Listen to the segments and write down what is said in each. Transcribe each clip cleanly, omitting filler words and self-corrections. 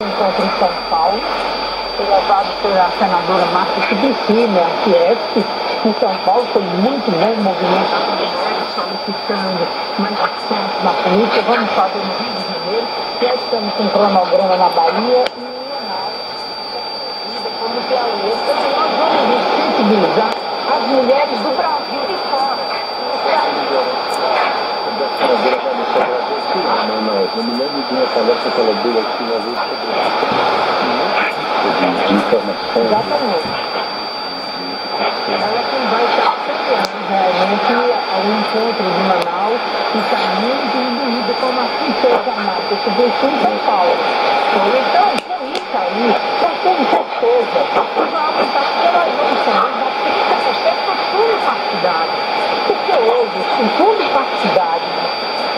Encontro em São Paulo, foi levado pela senadora Márcia Suplicy, né, a Fiesp, em São Paulo. Foi muito bom o movimento das mulheres solicitando mais assuntos na política. Vamos fazer no Rio de Janeiro, já estamos com um cronograma na Bahia e em Manaus, como Piauí. Nós vamos sensibilizar as mulheres do Brasil e fora. Eu me lembro de uma palestra que ela deu aqui uma vez sobre informação. Exatamente. Ela que vai estar apoiando realmente o encontro de Manaus e está muito imbuída como assim fez a Márcia Suplicy em São Paulo. Então, com isso aí, nós temos certeza que vamos estar polarizando da 30% do fundo partidário. Porque hoje, o fundo partidário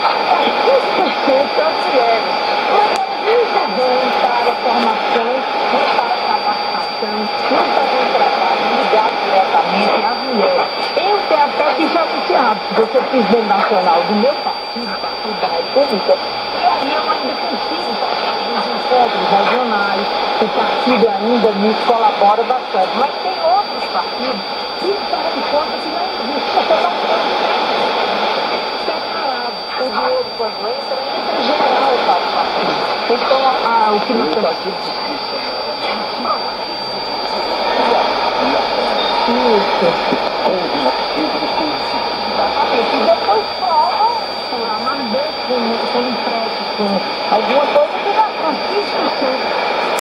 é 15% das mulheres. Mas nunca vão para a formação, não para a capacitação, nunca vão trabalho ligado diretamente às mulheres. Eu tenho até fiz anunciado, se você é presidente nacional do meu partido, Partido da República, e aí eu ainda consigo passar dos encontros regionais, o partido ainda nos colabora bastante, mas tem outros partidos que faz de conta que não existe essa bastante separado. O dinheiro, quando entra geral para o partido. Então, o que nós temos aqui. Isso. Exatamente. E depois prova, mas com empréstimo, com alguma coisa.